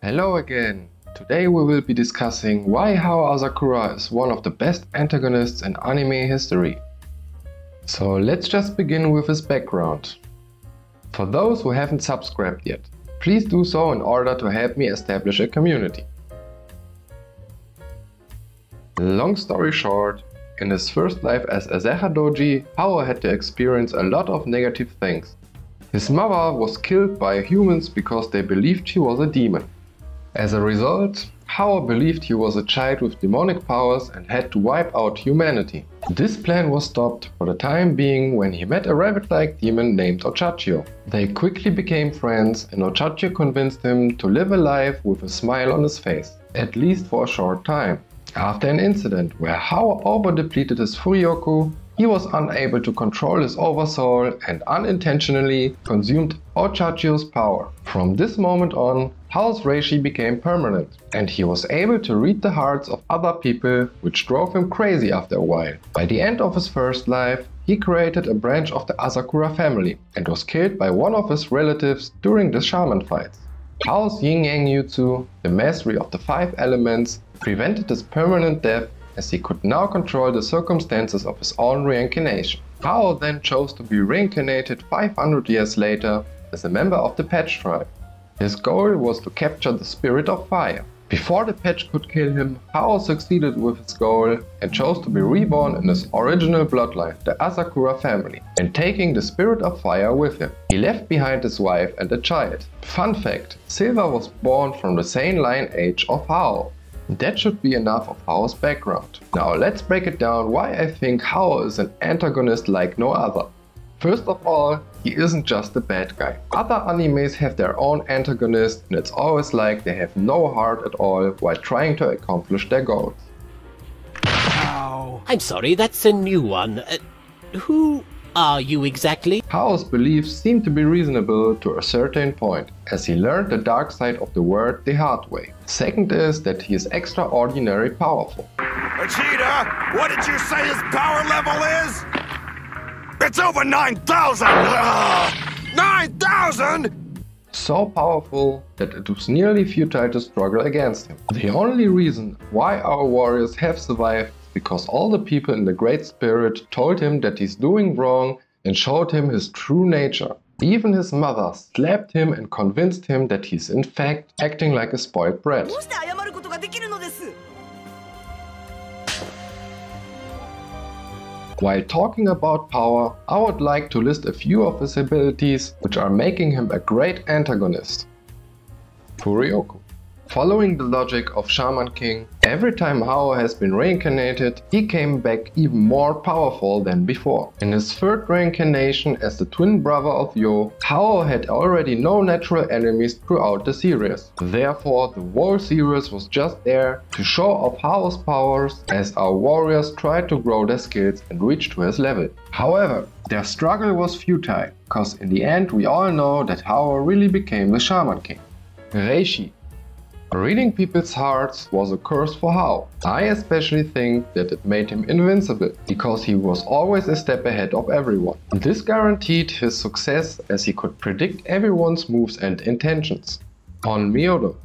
Hello again! Today we will be discussing why Hao Asakura is one of the best antagonists in anime history. So let's just begin with his background. For those who haven't subscribed yet, please do so in order to help me establish a community. Long story short, in his first life as Asaha Doji, Hao had to experience a lot of negative things. His mother was killed by humans because they believed she was a demon. As a result, Hao believed he was a child with demonic powers and had to wipe out humanity. This plan was stopped for the time being when he met a rabbit-like demon named Ochachio. They quickly became friends and Ochachio convinced him to live a life with a smile on his face, at least for a short time. After an incident where Hao over-depleted his Furyoku, he was unable to control his oversoul and unintentionally consumed Ochachio's power. From this moment on, Hao's reishi became permanent, and he was able to read the hearts of other people, which drove him crazy after a while. By the end of his first life, he created a branch of the Asakura family and was killed by one of his relatives during the Shaman fights. Hao's Yin-Yang Jutsu, the mastery of the 5 elements, prevented his permanent death as he could now control the circumstances of his own reincarnation. Hao then chose to be reincarnated 500 years later as a member of the Patch tribe. His goal was to capture the spirit of fire. Before the Patch could kill him, Hao succeeded with his goal and chose to be reborn in his original bloodline, the Asakura family, and taking the spirit of fire with him. He left behind his wife and a child. Fun fact, Silver was born from the same lineage of Hao. That should be enough of Hao's background. Now let's break it down why I think Hao is an antagonist like no other. First of all, he isn't just a bad guy. Other animes have their own antagonist and it's always like they have no heart at all while trying to accomplish their goals. Ow. I'm sorry, that's a new one. Who are you exactly? Hao's beliefs seem to be reasonable to a certain point, as he learned the dark side of the world the hard way. Second is that he is extraordinarily powerful. Vegeta, what did you say his power level is? It's over 9,000! 9,000?! So powerful that it was nearly futile to struggle against him. The only reason why our warriors have survived is because all the people in the Great Spirit told him that he's doing wrong and showed him his true nature. Even his mother slapped him and convinced him that he's in fact acting like a spoiled brat. While talking about power, I would like to list a few of his abilities which are making him a great antagonist. Furyoku. Following the logic of Shaman King, every time Hao has been reincarnated, he came back even more powerful than before. In his third reincarnation as the twin brother of Yo, Hao had already no natural enemies throughout the series. Therefore, the whole series was just there to show off Hao's powers as our warriors tried to grow their skills and reach to his level. However, their struggle was futile, cause in the end we all know that Hao really became the Shaman King. Reishi. Reading people's hearts was a curse for Hao. I especially think that it made him invincible, because he was always a step ahead of everyone. This guaranteed his success as he could predict everyone's moves and intentions. On Myodo.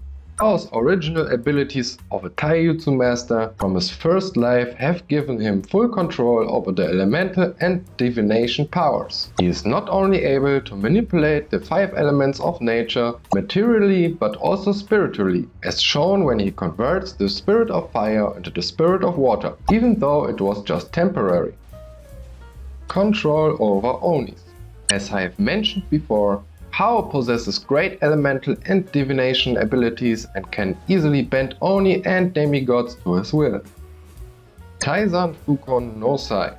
Hao's original abilities of a taijutsu master from his first life have given him full control over the elemental and divination powers. He is not only able to manipulate the 5 elements of nature materially but also spiritually, as shown when he converts the spirit of fire into the spirit of water, even though it was just temporary. Control over Onis. As I have mentioned before, Hao possesses great elemental and divination abilities and can easily bend Oni and demigods to his will. Taizan Fukon no Sai.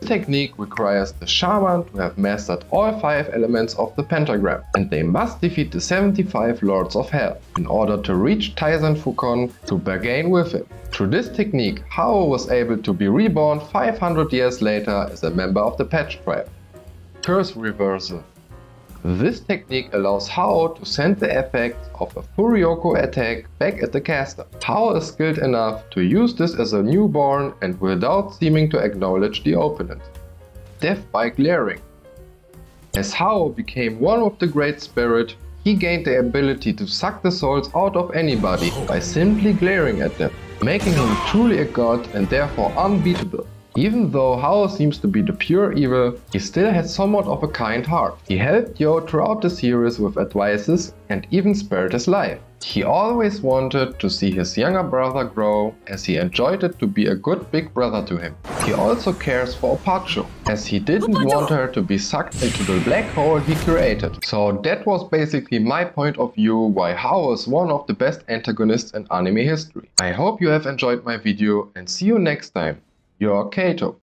This technique requires the shaman to have mastered all 5 elements of the pentagram, and they must defeat the 75 Lords of Hell in order to reach Taizan Fukon to bargain with him. Through this technique, Hao was able to be reborn 500 years later as a member of the Patch tribe. Curse Reversal. This technique allows Hao to send the effect of a Furyoku attack back at the caster. Hao is skilled enough to use this as a newborn and without seeming to acknowledge the opponent. Death by Glaring. As Hao became one with the Great Spirit, He gained the ability to suck the souls out of anybody by simply glaring at them, making him truly a god and therefore unbeatable. Even though Hao seems to be the pure evil, he still has somewhat of a kind heart. He helped Yo throughout the series with advices and even spared his life. He always wanted to see his younger brother grow, as he enjoyed it to be a good big brother to him. He also cares for Opacho, as he didn't want her to be sucked into the black hole he created. So that was basically my point of view why Hao is one of the best antagonists in anime history. I hope you have enjoyed my video and see you next time. Your Kato.